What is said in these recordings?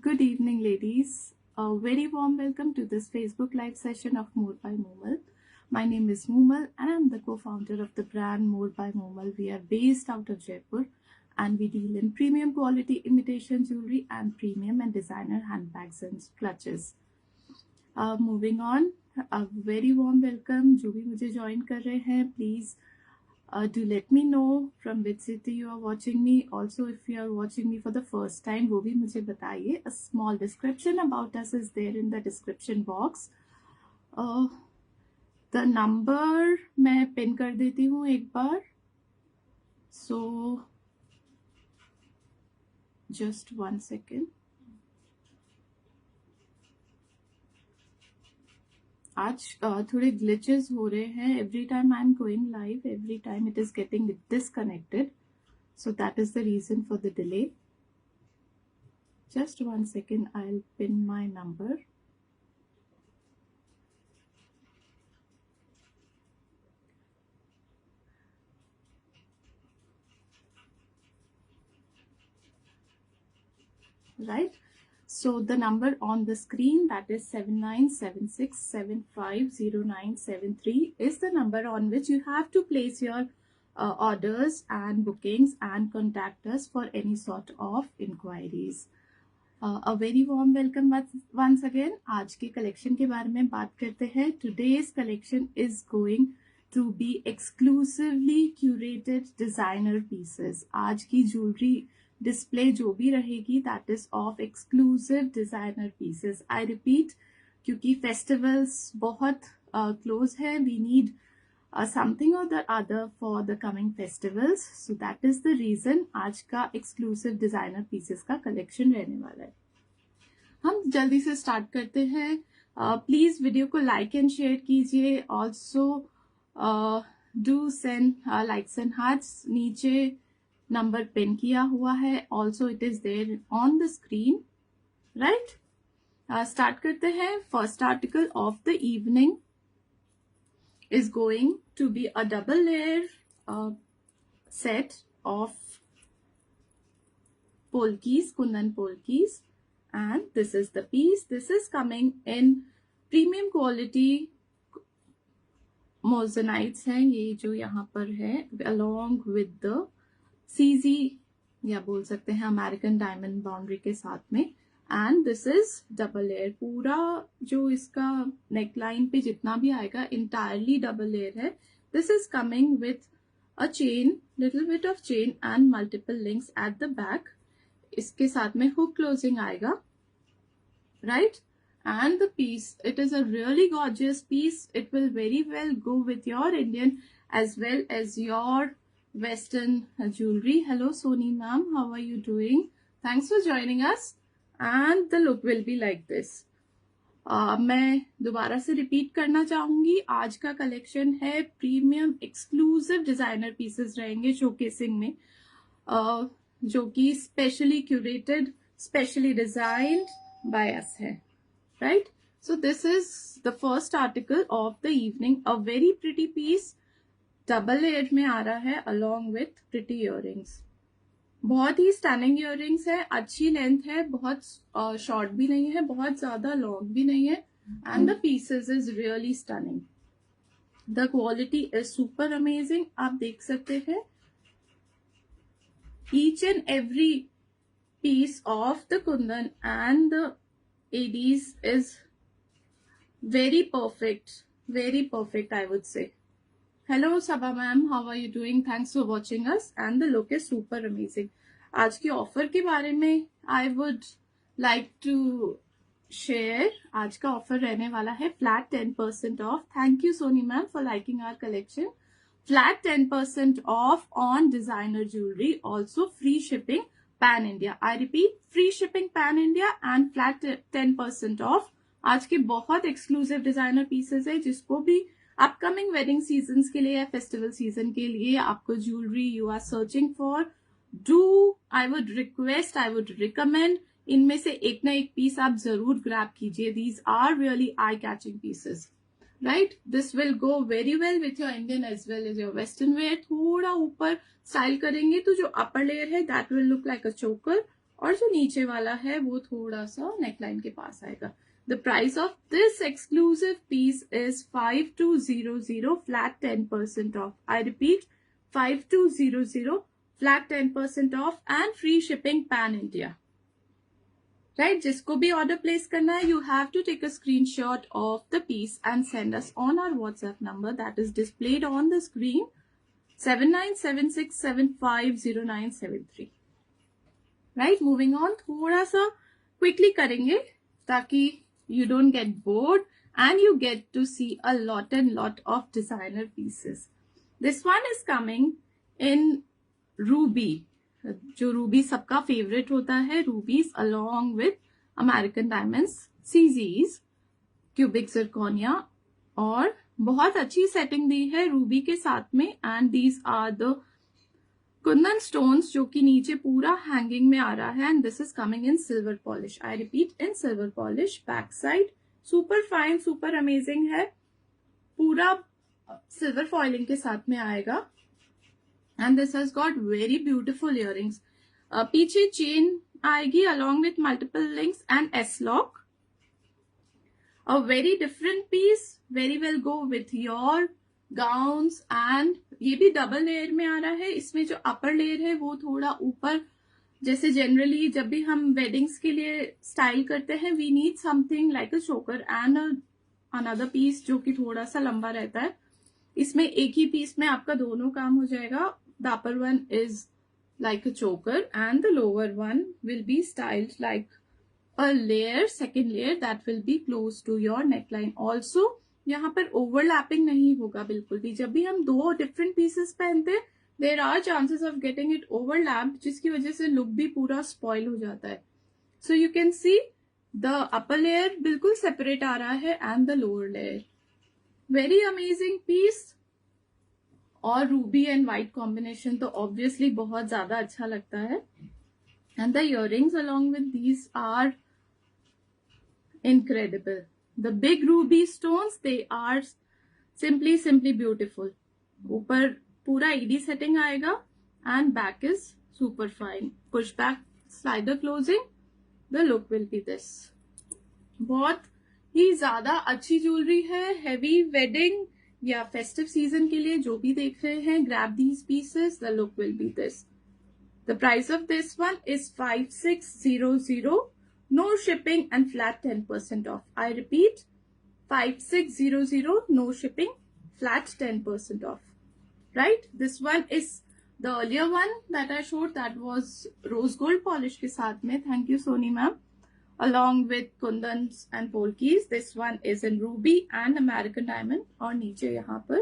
Good evening, ladies. A very warm welcome to this Facebook Live session of More by Moomal. My name is Moomal and I'm the co-founder of the brand More by Moomal. We are based out of Jaipur and we deal in premium quality imitation jewelry and premium and designer handbags and clutches. Moving on, a very warm welcome. जो भी मुझे join कर रहे हैं, please do let me know from which city you are watching me. Also, if you are watching me for the first time, वो भी मुझे बताइए. A small description about us is there in the description box. The number मैं pin कर देती हूँ एक बार. So, just 1 second. आज थोड़े glitches हो रहे हैं. Every time I'm going live, every time it is getting disconnected. So that is the reason for the delay. Just 1 second, I'll pin my number. Right? So the number on the screen, that is 7976750973, is the number on which you have to place your orders and bookings and contact us for any sort of inquiries. A very warm welcome once again. आज के collection के बारे में बात करते हैं. Today's collection is going to be exclusively curated designer pieces. आज की jewelry display जो भी रहेगी, that is of exclusive designer pieces. I repeat, क्योंकि festivals बहुत close है, we need something or the other for the coming festivals. So that is the reason आज का exclusive designer pieces का collection रहने वाला है. हम जल्दी से start करते हैं. Please वीडियो को like and share कीजिए. Also do send likes and hearts. नीचे नंबर पिन किया हुआ है. Also it is there on the screen, right? Start करते हैं. First article of the evening is going to be a double layer set of polkis, kundan polkis, and this is the piece. This is coming in premium quality mosaics हैं ये जो यहाँ पर है, along with the CZ या बोल सकते हैं अमेरिकन डायमंड बाउंड्री के साथ में. And this is double layer. पूरा जो इसका नेक लाइन पे जितना भी आएगा इंटायरली डबल लेयर है. This is coming with a chain, little bit of chain and multiple links at the back. इसके साथ में हुक क्लोजिंग आएगा, right? And the piece, it is a really gorgeous piece. It will very well go with your Indian as well as your Western jewelry. Hello Soni ma'am, how are you doing? Thanks for joining us. And the look will be like this. मैं दोबारा से repeat करना चाहूंगी. आज का collection है premium exclusive designer pieces रहेंगे showcasing में, जो कि specially curated, specially designed by us है, right? So this is the first article of the evening. A very pretty piece double layer में आ रहा है अलॉन्ग विथ प्रिटी इयररिंग्स. बहुत ही स्टनिंग इयररिंग्स है, अच्छी लेंथ है, बहुत शॉर्ट भी नहीं है, बहुत ज्यादा लॉन्ग भी नहीं है. And the pieces is really stunning. The quality is super amazing. आप देख सकते हैं each and every piece of the kundan and the ADs is very perfect I would say. Hello Sabha ma'am, how are you doing? Thanks for watching us. And the look is super amazing. आज की offer के बारे में I would like to share. आज का offer रहने वाला है flat 10% off. Thank you Soni ma'am for liking our collection. Flat 10% off on designer jewelry. Also free shipping pan India. I repeat, free shipping pan India and flat 10% off. आज के बहुत exclusive designer pieces है. जिसको भी upcoming wedding seasons के लिए या festival season के लिए आपको jewellery you are searching for, do I would request, I would recommend, इनमें से एक ना एक पीस आप जरूर ग्रैब कीजिए. These are really eye catching pieces, right? This will go very well with your Indian as well as your western wear. थोड़ा ऊपर स्टाइल करेंगे तो जो अपर लेयर है that will look like a choker. और जो नीचे वाला है वो थोड़ा सा नेकलाइन के पास आएगा. The price of this exclusive piece is 5200 flat 10% off. I repeat, 5200 flat 10% off and free shipping pan India. Right? जिसको भी order place करना है, you have to take a screenshot of the piece and send us on our WhatsApp number that is displayed on the screen 7976750973. Right? Moving on, थोड़ा सा quickly करेंगे ताकि you don't get bored and you get to see a lot of designer pieces. This one is coming in ruby. जो Ruby सबका favourite होता है, rubies along with American diamonds, CZs, cubic zirconia, और बहुत अच्छी setting दी है Ruby के साथ में. And these are the kundan stones जो कि नीचे पूरा हैंगिंग में आ रहा है. And this is coming in silver polish. I repeat, in silver polish. Back side super fine, super amazing है. पूरा सिल्वर फॉइलिंग के साथ में आएगा. And this has got very beautiful earrings. पीछे चेन आएगी along with multiple links and S-lock. A very different piece, very well go with your gowns. and ये भी डबल लेयर में आ रहा है. इसमें जो अपर लेयर है वो थोड़ा ऊपर, जैसे जनरली जब भी हम वेडिंग्स के लिए स्टाइल करते हैं, we need something like a choker and another piece जो कि थोड़ा सा लंबा रहता है. इसमें एक ही पीस में आपका दोनों काम हो जाएगा. The upper one is like a choker and the lower one will be styled like a layer, second layer that will be close to your neckline. Also यहाँ पर overlapping नहीं होगा बिल्कुल भी. जब भी हम दो different pieces पहनते हैं, there are chances of getting it overlapped, जिसकी वजह से look भी पूरा spoil हो जाता है. So you can see the upper layer बिल्कुल separate आ रहा है and the lower layer. Very amazing piece. और रूबी एंड व्हाइट कॉम्बिनेशन तो ऑब्वियसली बहुत ज्यादा अच्छा लगता है. And the earrings along with these are incredible. The big ruby stones, they are simply beautiful. ऊपर पूरा ईडी सेटिंग आएगा and back is super fine. Push back slider closing. The look will be this. बहुत ही ज्यादा अच्छी jewellery है. Heavy wedding या festive season के लिए जो भी देख रहे हैं, grab these pieces. The look will be this. The price of this one is 5600. No shipping and flat 10% off. I repeat, 5600, no shipping, flat 10% off. Right? This one is the earlier one that I showed, that was rose gold polish के साथ में. Thank you Soni ma'am. along with kundans and polkis. This one is in ruby and American diamond. और नीचे यहाँ पर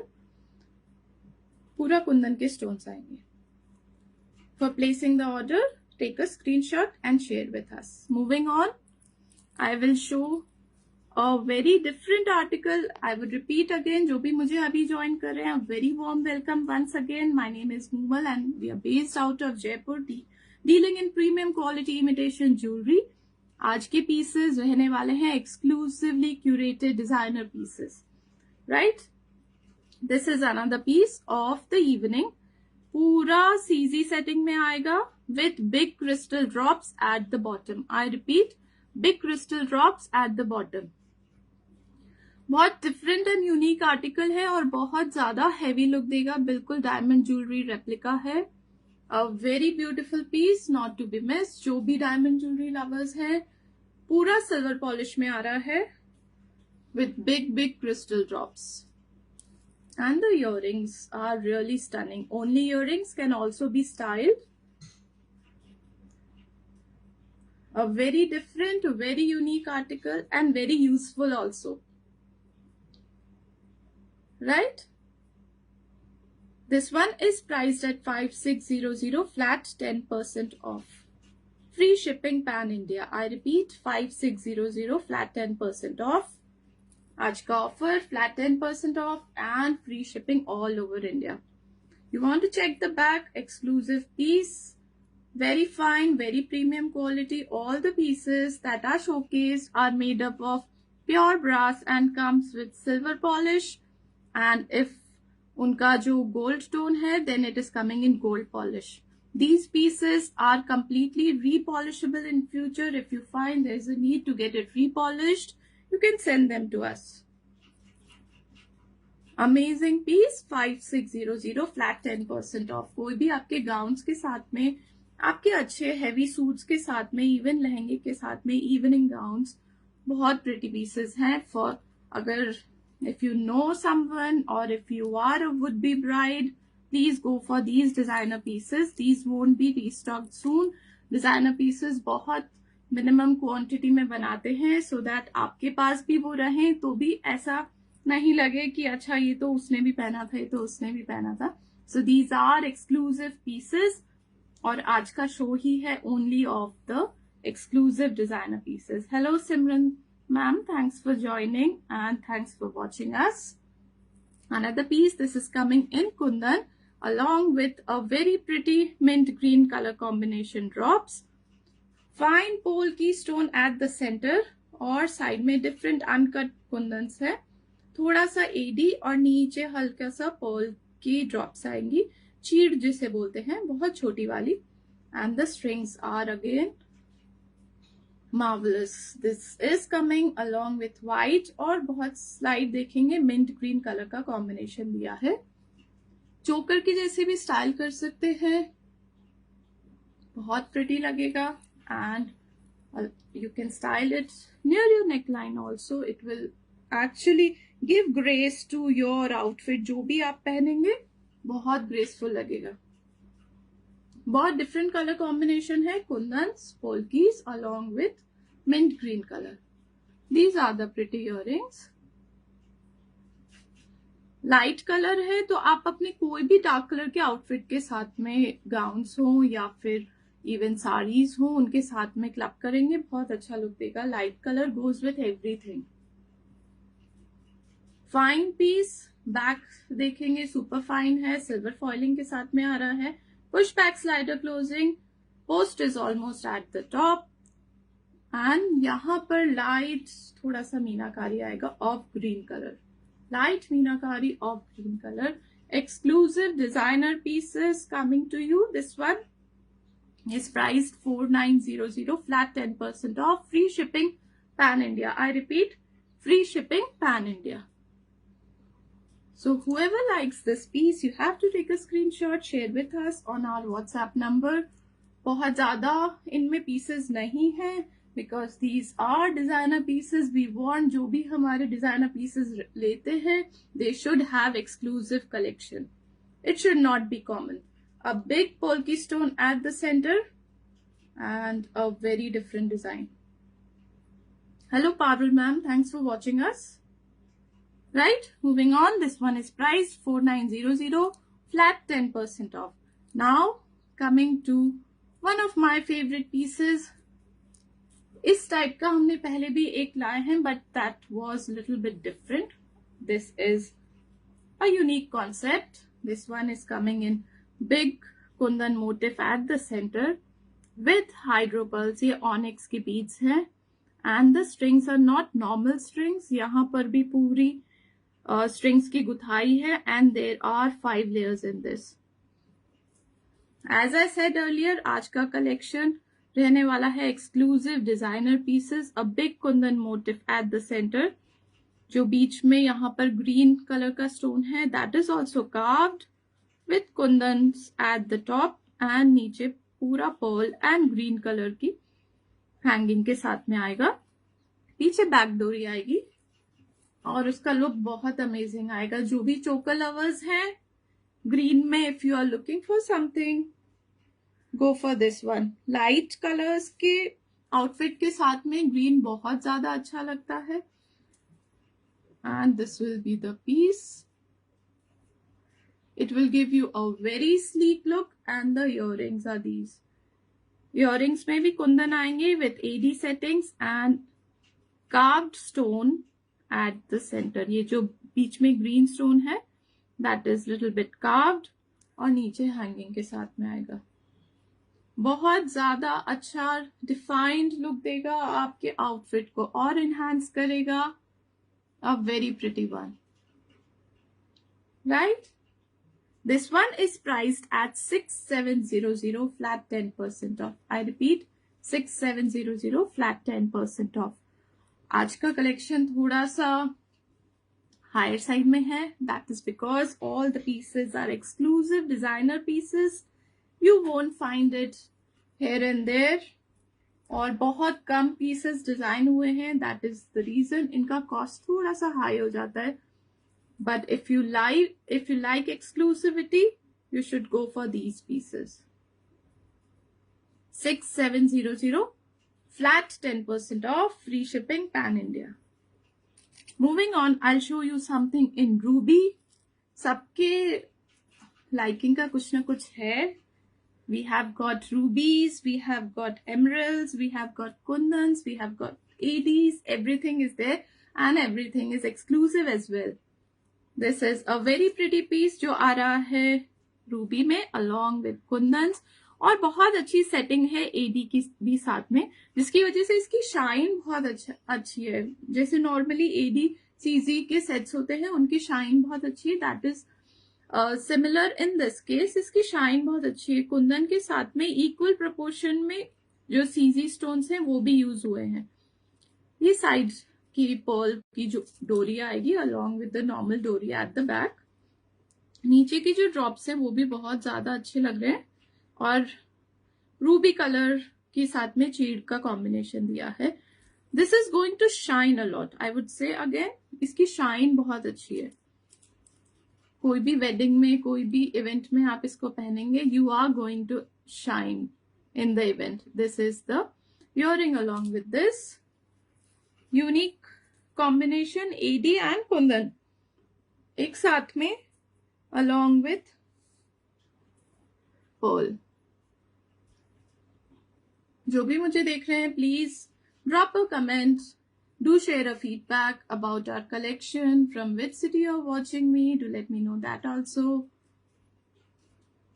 पूरा कुंदन के stones आएंगे. For placing the order, take a screenshot and share with us. Moving on, I will show a very different article. I would repeat again, जो भी मुझे अभी join कर रहे हैं, a very warm welcome once again. My name is Numal and we are based out of Jaipur, dealing in premium quality imitation jewelry. आज के pieces रहने वाले हैं exclusively curated designer pieces. Right? This is another piece of the evening. पूरा CG setting में आएगा with big crystal drops at the bottom. I repeat, big crystal drops at the bottom. बहुत different and unique article है और बहुत ज्यादा heavy look देगा. बिल्कुल डायमंड ज्वेलरी रेप्लिका है. A very beautiful piece, not to be missed. जो भी डायमंड ज्वेलरी लवर्स हैं, पूरा सिल्वर पॉलिश में आ रहा है with big crystal drops. And the earrings are really stunning. Only earrings can also be styled. A very different, very unique article and very useful also. Right? This one is priced at 5600, flat 10% off. Free shipping pan India. I repeat, 5600, flat 10% off. आज का offer, flat 10% off and free shipping all over India. You want to check the back, exclusive piece. Very fine, very premium quality. All the pieces that are showcased are made up of pure brass and comes with silver polish. And if उनका जो gold tone है, then it is coming in gold polish. These pieces are completely repolishable in future. If you find there's a need to get it repolished, you can send them to us. Amazing piece, 5600, flat 10% of. कोई भी आपके gowns के साथ में, आपके अच्छे heavy suits के साथ में, इवन लहंगे के साथ में, इवनिंग गाउन्स, बहुत प्रिटी पीसेस हैं. फॉर अगर if you know someone or if you are a would-be bride, please go for these designer pieces. These won't be restocked soon. Designer pieces बहुत मिनिमम क्वांटिटी में बनाते हैं so that आपके पास भी वो रहें, तो भी ऐसा नहीं लगे कि अच्छा ये तो उसने भी पहना था, ये तो उसने भी पहना था. So these are exclusive pieces. और आज का शो ही है only of the exclusive designer pieces. Hello Simran ma'am, thanks for joining and thanks for watching us. Another piece, this is coming in kundan along with a very pretty mint green color combination drops. Fine polki stone at the center और side में different uncut kundans है. थोड़ा सा AD और नीचे हल्का सा Perl की ड्रॉप्स आएंगी, चीड़ जिसे बोलते हैं, बहुत छोटी वाली. And the strings are again marvellous. This is coming along with white और बहुत स्लाइड देखेंगे मिंट ग्रीन कलर का कॉम्बिनेशन दिया है. चोकर की जैसे भी स्टाइल कर सकते हैं, बहुत प्रिटी लगेगा. And you can style it near your neck line also. It will actually give grace to your outfit. जो भी आप पहनेंगे बहुत ग्रेसफुल लगेगा. बहुत डिफरेंट कलर कॉम्बिनेशन है. Kundans, polkis along with mint green colour. These are the pretty earrings. Light colour है तो आप अपने कोई भी डार्क कलर के आउटफिट के साथ में, गाउन्स हो या फिर इवन साड़ीज हो, उनके साथ में क्लब करेंगे, बहुत अच्छा लुक देगा. Light colour goes with everything. Fine piece, back देखेंगे सुपर फाइन है, सिल्वर फॉइलिंग के साथ में आ रहा है. Push back slider closing, post is almost at the top. And यहाँ पर लाइट थोड़ा सा मीनाकारी आएगा of green colour. Light meenakari of green colour. Exclusive designer pieces coming to you. This one is priced 4900, flat 10% off, free shipping pan India. I repeat, free shipping pan India. So whoever likes this piece, you have to take a screenshot, share with us on our WhatsApp number. बहुत ज़्यादा इनमें pieces नहीं हैं because these are designer pieces. We want जो भी हमारे designer pieces लेते हैं, they should have exclusive collection. It should not be common. A big polki stone at the center and a very different design. Hello Parul ma'am, thanks for watching us. Right, moving on. This one is priced 4900, flat 10% off. Now coming to one of my favorite pieces. इस type का हमने पहले भी एक लाए हैं, but that was little bit different. This is a unique concept. This one is coming in big kundan motif at the center with hydro pearls. ये onyx की beads हैं and the strings are not normal strings. यहाँ पर भी पूरी strings की गुथाई है and there are 5 layers in this. As I said earlier, आज का collection रहने वाला है exclusive designer pieces. A big kundan motif at the center. जो बीच में यहाँ पर green color का stone है, that is also carved with kundans at the top and नीचे पूरा pearl and green color की hanging के साथ में आएगा. पीछे बैक डोरी आएगी और उसका लुक बहुत अमेजिंग आएगा. जो भी चोकर लवर्स हैं ग्रीन में, if you are looking for something, go for this one. Light colours के आउटफिट के साथ में ग्रीन बहुत ज्यादा अच्छा लगता है. And this will be the piece. It will give you a very sleek look and the earrings are these. Earrings में भी कुंदन आएंगे with AD settings and carved stone at the center. ये जो बीच में green stone है, that is little bit carved और नीचे hanging के साथ में आएगा. बहुत ज्यादा अच्छा defined look देगा, आपके outfit को और enhance करेगा. A very pretty one, right? This one is priced at 6700 flat 10% off. I repeat 6700 flat 10% off. आज का कलेक्शन थोड़ा सा हायर साइड में है. That is because all the pieces are exclusive designer pieces. You won't find it here and there. और बहुत कम pieces design हुए हैं. That is the reason इनका कॉस्ट थोड़ा सा हाई हो जाता है. But if you like exclusivity, you should go for these pieces. 6700 flat 10% off, free shipping pan India. Moving on, I'll show you something in ruby. सबके liking का कुछ ना कुछ है. We have got rubies, we have got emeralds, we have got kundans, we have got ADs. Everything is there and everything is exclusive as well. This is a very pretty piece जो आ रहा है Ruby में along with कुंदन्स और बहुत अच्छी setting है AD की भी साथ में, जिसकी वजह से इसकी शाइन बहुत अच्छी है. जैसे नॉर्मली एडी सीजी के सेट्स होते हैं उनकी शाइन बहुत अच्छी है. That is similar in this case. इसकी शाइन बहुत अच्छी है. कुंदन के साथ में इक्वल प्रोपोर्शन में जो सीजी स्टोन्स हैं वो भी यूज हुए हैं. ये साइड की पर्ल की जो डोरी आएगी अलॉन्ग विद द नॉर्मल डोरी एट द बैक. नीचे की जो ड्रॉप्स हैं वो भी बहुत ज्यादा अच्छे लग रहे हैं और रूबी कलर के साथ में चीड़ का कॉम्बिनेशन दिया है. This is going to shine a lot. I would say again इसकी शाइन बहुत अच्छी है. कोई भी वेडिंग में कोई भी इवेंट में आप इसको पहनेंगे, you are going to shine in the event. This is the earring along with this unique combination AD and kundan एक साथ में along with pearl. जो भी मुझे देख रहे हैं please drop a comment. Do share a feedback about our collection, from which city you're watching me. Do let me know that also.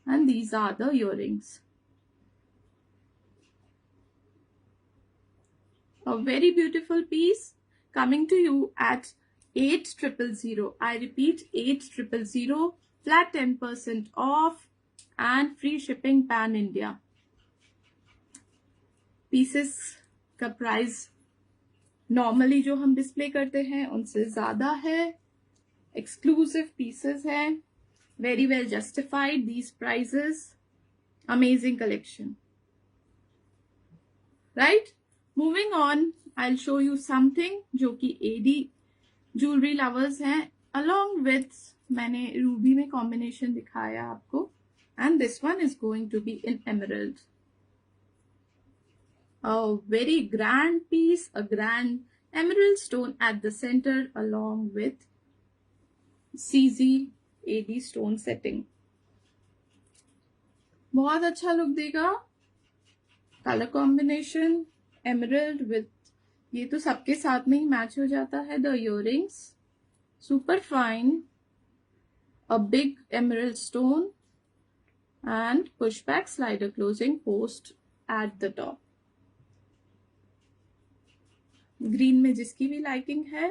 And these are the earrings. A very beautiful piece coming to you at 8,000. I repeat 8,000 flat 10% off and free shipping pan India. Pieces का price normally जो हम display करते हैं उनसे ज्यादा है. Exclusive pieces है. Very well justified these prices. Amazing collection. Right, moving on, I will show you something जो कि एडी ज्वेलरी लवर्स हैं. अलॉन्ग विथ मैंने रूबी में कॉम्बिनेशन दिखाया आपको. And this one is going to be in emerald. A very grand piece, a grand emerald stone at the center along with CZ AD stone setting. बहुत अच्छा look देगा. Colour combination emerald with ये तो सबके साथ में ही match हो जाता है. The earrings super fine. A big emerald stone and push back slider closing post at the top. Green में जिसकी भी लाइकिंग है,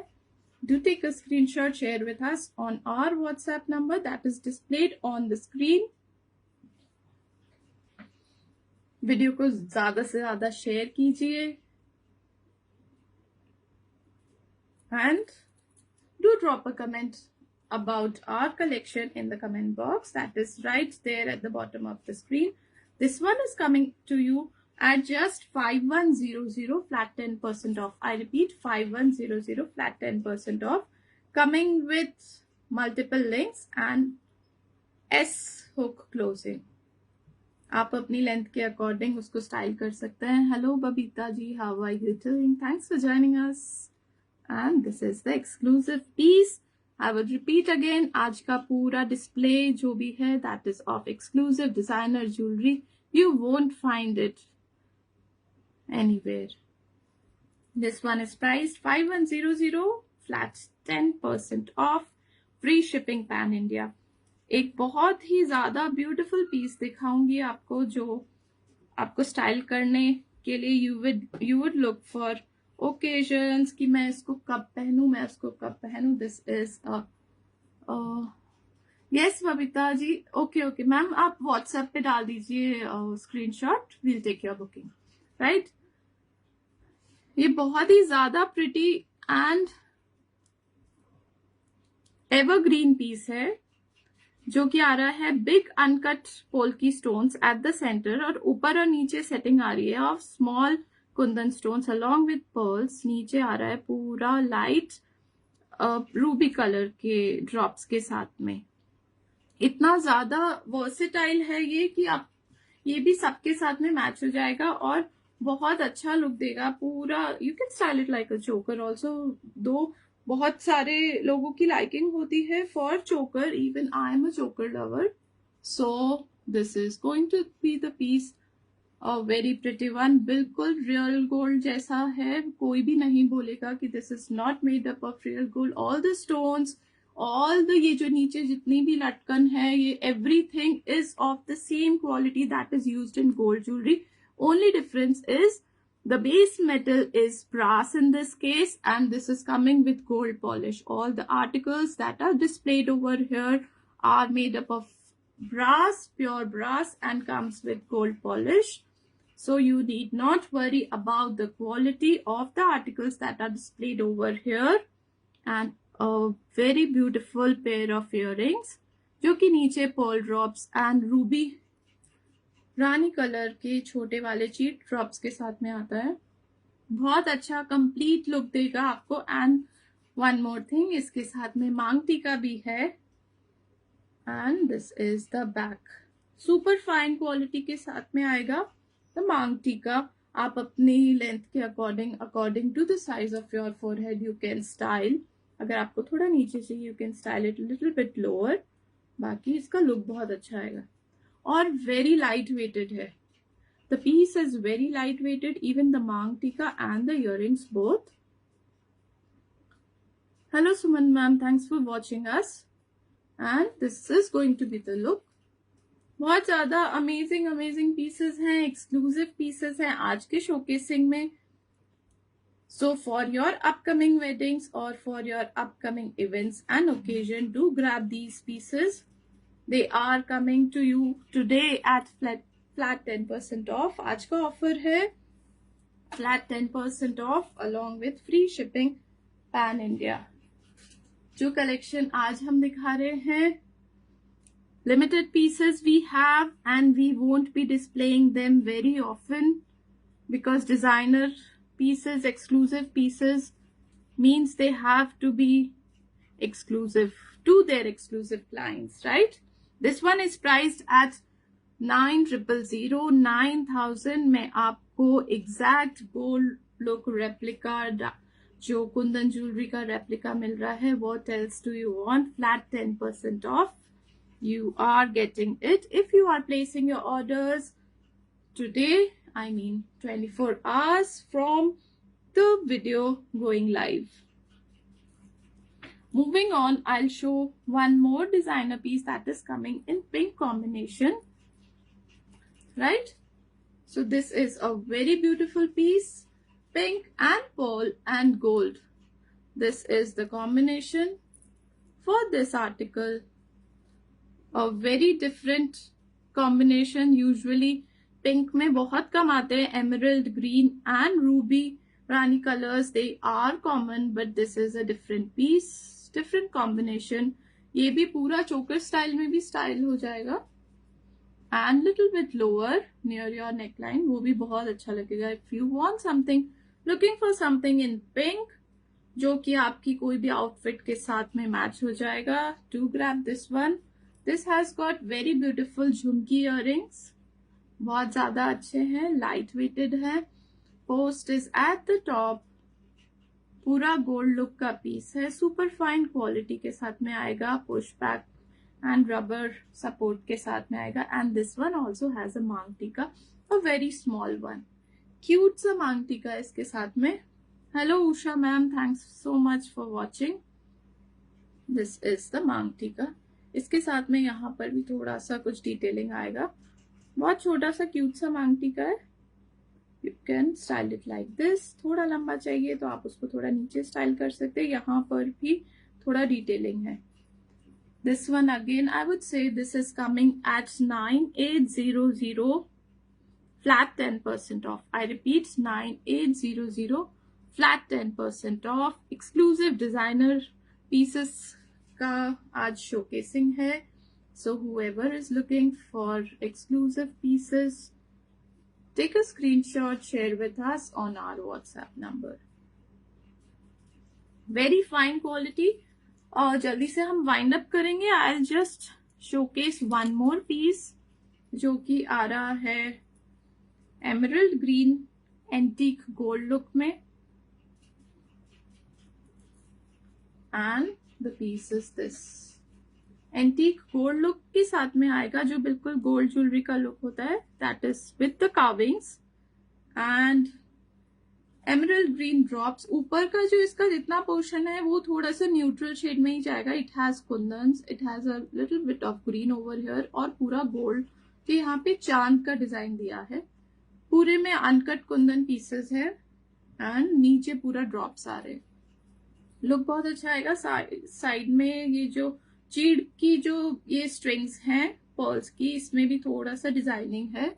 do take a screenshot, share with us on our WhatsApp number that is displayed on the screen. Video को ज्यादा से ज्यादा share कीजिए and do drop a comment about our collection in the comment box that is right there at the bottom of the screen. This one is coming to you at just 5100 flat 10% off. I repeat 5100 flat 10% off, coming with multiple links and S hook closing. आप अपनी length के according उसको style कर सकते हैं. Hello Babita ji, how are you doing? Thanks for joining us. And this is the exclusive piece. I would repeat again, आज का पूरा डिस्प्ले जो भी है that is of exclusive designer jewellery. You won't find it anywhere. This one is priced 5100 flat 10% off, free shipping pan India. एक बहुत ही ज्यादा ब्यूटीफुल पीस दिखाऊंगी आपको जो आपको स्टाइल करने के लिए you would look for occasions कि मैं इसको कब पहनूं, मैं इसको कब पहनूं. This is a yes Babita ji, okay okay ma'am, आप व्हाट्सएप पे डाल दीजिए screenshot, we'll take your booking, right. ये बहुत ही ज्यादा प्रिटी एंड एवरग्रीन पीस है, जो कि आ रहा है big uncut polki stones at the centre, और ऊपर और नीचे सेटिंग आ रही है of small Kundan stones along with pearls. नीचे आ रहा है पूरा लाइट रूबी कलर के ड्रॉप्स के साथ में। इतना ज्यादा वर्सेटाइल है ये कि आप ये भी सबके साथ में मैच हो जाएगा और बहुत अच्छा लुक देगा पूरा। You can style it like a चोकर ऑल्सो, दो बहुत सारे लोगों की लाइकिंग होती है फॉर चोकर, even I am a choker lover, so this is going to be the piece, a very pretty one. बिल्कुल रियल गोल्ड जैसा है, कोई भी नहीं बोलेगा कि this is not made up of real gold. All the stones, all the ये जो नीचे जितनी भी लटकन है, ये everything is of the same quality that is used in gold jewellery. Only difference is the base metal is brass in this case, and this is coming with gold polish. All the articles that are displayed over here are made up of brass, pure brass, and comes with gold polish. So you need not worry about the quality of the articles that are displayed over here. And a very beautiful pair of earrings, जो कि नीचे pearl drops and ruby Rani colour के छोटे वाले cheat drops के साथ में आता है। बहुत अच्छा कंप्लीट लुक देगा आपको। एंड वन मोर थिंग, इसके साथ में मांग टीका भी है, and this is the back. Super fine quality के साथ में आएगा द मांग टीका। आप अपनी लेंथ के according to the size of your forehead you can style. अगर आपको थोड़ा नीचे चाहिए you can style it little bit lower. बाकी इसका लुक बहुत अच्छा आएगा और वेरी लाइट वेटेड है। The piece is very light weighted, even the maang tikka and the earrings both. Hello Suman ma'am, thanks for watching us, and this is going to be the look. बहुत ज्यादा amazing amazing pieces हैं, exclusive pieces हैं आज के showcasing में। So for your upcoming weddings और for your upcoming events and occasion, do grab these pieces. They are coming to you today at flat 10% off. आज का ऑफर है flat 10% off along with free shipping pan India. जो collection आज हम दिखा रहे हैं, limited pieces we have and we won't be displaying them very often because designer pieces, exclusive pieces means they have to be exclusive to their exclusive clients, right? This one is priced at 9,000, 9,000 में आपको exact gold look replica जो Kundan jewellery का replica मिल रहा है। What else do you want? Flat 10% off. You are getting it if you are placing your orders today, I mean 24 hours from the video going live. Moving on, I'll show one more designer piece that is coming in pink combination, right? So this is a very beautiful piece, pink and pearl and gold. This is the combination for this article. A very different combination. Usually pink में बहुत कम आते हैं, emerald green and ruby rani colors, they are common, but this is a different piece, different combination. ये भी पूरा चोकर style में भी स्टाइल हो जाएगा and little bit lower near your neckline, वो भी बहुत अच्छा लगेगा। If you want something, looking for something in pink जो कि आपकी कोई भी आउटफिट के साथ में मैच हो जाएगा, do grab this one. This has got very beautiful Jhumki earrings, बहुत ज्यादा अच्छे हैं, लाइट वेटेड है। Post is eight the top, पूरा गोल्ड लुक का पीस है, सुपर फाइन क्वालिटी के साथ में आएगा, push back and rubber support के साथ में आएगा। And this one also has a मांग टीका, a very small one, cute सा मांग टीका इसके साथ में। Hello Usha ma'am, thanks so much for watching. This is the maang टीका। इसके साथ में यहाँ पर भी थोड़ा सा कुछ डिटेलिंग आएगा, बहुत छोटा सा क्यूट सा मांग टीका है। You can style it like this. थोड़ा लंबा चाहिए तो आप उसको थोड़ा नीचे स्टाइल कर सकते हैं, यहाँ पर भी थोड़ा डिटेलिंग है। This one again, I would say this is coming at 9800 flat 10% off. I repeat, 9800 flat 10% off. Exclusive designer pieces का आज showcasing है. So whoever is looking for exclusive pieces, take a screenshot, share with us on our WhatsApp number. Very fine quality. और जल्दी से हम wind up करेंगे. I'll just showcase one more piece जो कि आ रहा है emerald green antique gold look में. And the piece is this. Antique gold look के साथ में आएगा जो बिल्कुल गोल्ड ज्वेलरी का लुक होता है. That is with the carvings and emerald green drops. ऊपर का जो इसका जितना पोर्शन है वो थोड़ा सा न्यूट्रल शेड में ही जाएगा. It has kundans, it has a little bit of green over here और पूरा गोल्ड के यहाँ पे चांद का डिजाइन दिया है. पूरे में अनकट कुंदन पीसेस है एंड नीचे पूरा ड्रॉप्स आ रहे. लुक बहुत अच्छा आएगा. साइड में ये जो चीड़ की जो ये स्ट्रिंग्स हैं पर्ल्स की, इसमें भी थोड़ा सा डिजाइनिंग है.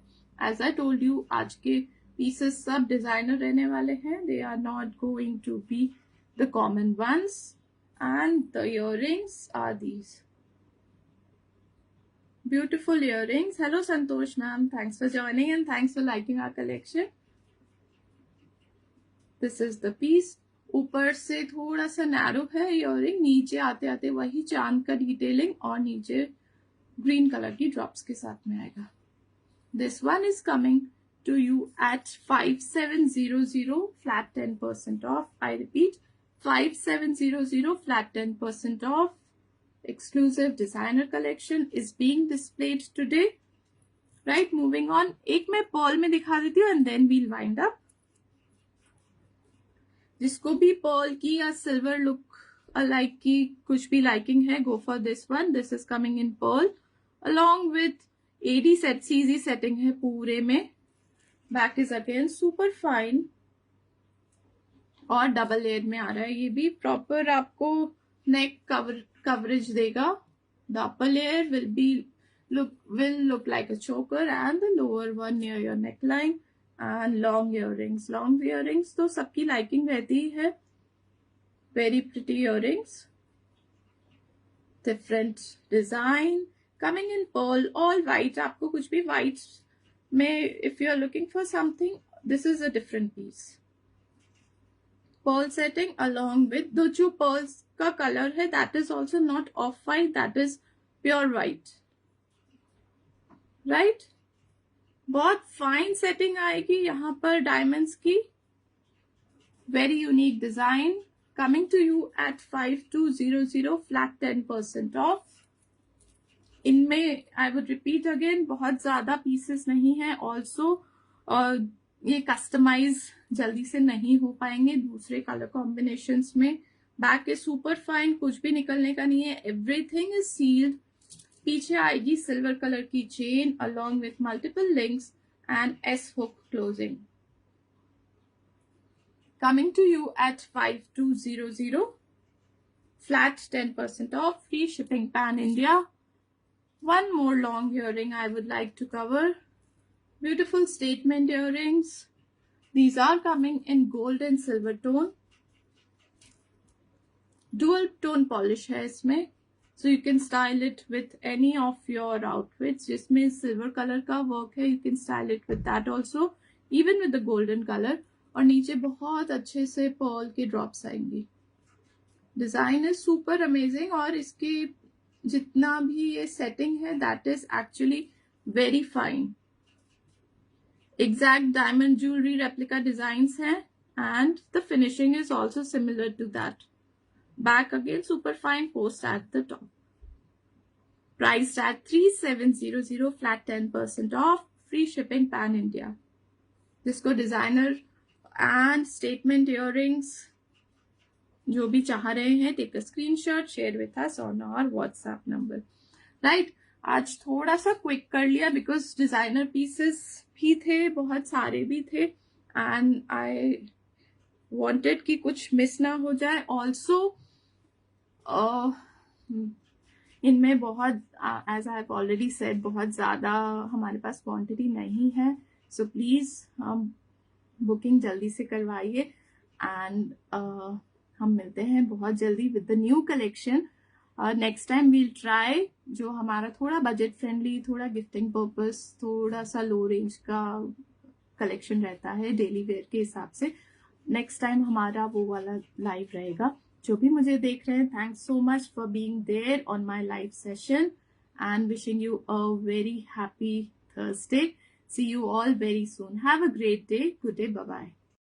एज आई टोल्ड यू, आज के पीसेस सब डिजाइनर रहने वाले हैं. They are not going to be the common ones. And the earrings are these. Beautiful earrings. Hello Santosh ma'am, thanks for joining and thanks for liking our collection. This is the piece. ऊपर से थोड़ा सा narrow है earring, नीचे आते आते वही चांद का डिटेलिंग और नीचे ग्रीन कलर की ड्रॉप्स के साथ में आएगा. This one is coming to you at 5700 flat 10% off. I repeat, 5700 flat 10% off. Exclusive designer collection is being displayed today. Right, moving on. एक मैं पर्ल में दिखा देती हूँ and then we'll wind up. जिसको भी पर्ल की या सिल्वर लुक अलाइक की कुछ भी लाइकिंग है, go for this one. This is coming in pearl along with AD set CZ setting है पूरे में. Back is again super fine और डबल लेयर में आ रहा है. ये भी प्रॉपर आपको नेक coverage देगा. The upper layer will look like a choker and the lower one near your neckline. And long earrings. Long earrings तो सबकी liking रहती है. Very pretty earrings. Different design. Coming in pearl, all white. आपको कुछ भी white में, if you are looking for something, this is a different piece. Pearl setting along with the जो pearls का कलर है, that is also not off white, that is pure white. Right? बहुत fine setting आएगी यहाँ पर diamonds की. Very unique design coming to you at 5200 फ्लैट 10% off. इनमें आई वुड रिपीट अगेन, बहुत ज्यादा पीसेस नहीं है. ऑल्सो ये कस्टमाइज जल्दी से नहीं हो पाएंगे दूसरे कलर कॉम्बिनेशन में. बैक इज सुपर फाइन, कुछ भी निकलने का नहीं है. Everything is sealed. पीछे आएगी सिल्वर कलर की chain along with multiple links and S hook closing. Coming to you at 5200 flat 10% off, free shipping pan India. One more long earring I would like to cover. Beautiful statement earrings. These are coming in gold and silver tone. Dual tone polish है इसमें. So you can style it with any of your outfits. जिसमें silver color का work है, you can style it with that also, even with the golden color. और नीचे बहुत अच्छे से pearl के drops आएंगी. Design is super amazing और इसकी जितना भी ये setting है, that is actually very fine. Exact diamond jewelry replica designs हैं and the finishing is also similar to that. Back again super fine post at the top. Priced at 3700 flat 10% off, free shipping pan India. जिसको designer and statement earrings जो भी चाह रहे हैं, take a screenshot, share with us on our WhatsApp number. Right? आज थोड़ा सा quick कर लिया because designer pieces भी थे, बहुत सारे भी थे and I wanted कि कुछ मिस ना हो जाए. Also इनमें बहुत, as I have already said, बहुत ज़्यादा हमारे पास क्वांटिटी नहीं है, सो प्लीज़ बुकिंग जल्दी से करवाइए। एंड हम मिलते हैं बहुत जल्दी with the new collection. Next time we'll try जो हमारा थोड़ा बजट फ्रेंडली, थोड़ा गिफ्टिंग पर्पस, थोड़ा सा लो रेंज का कलेक्शन रहता है डेली वेयर के हिसाब से। नेक्स्ट टाइम हमारा वो वाला लाइव रहेगा। जो भी मुझे देख रहे हैं, thanks so much for being there on my live session and wishing you a very happy Thursday. See you all very soon. Have a great day. Good day. Bye-bye.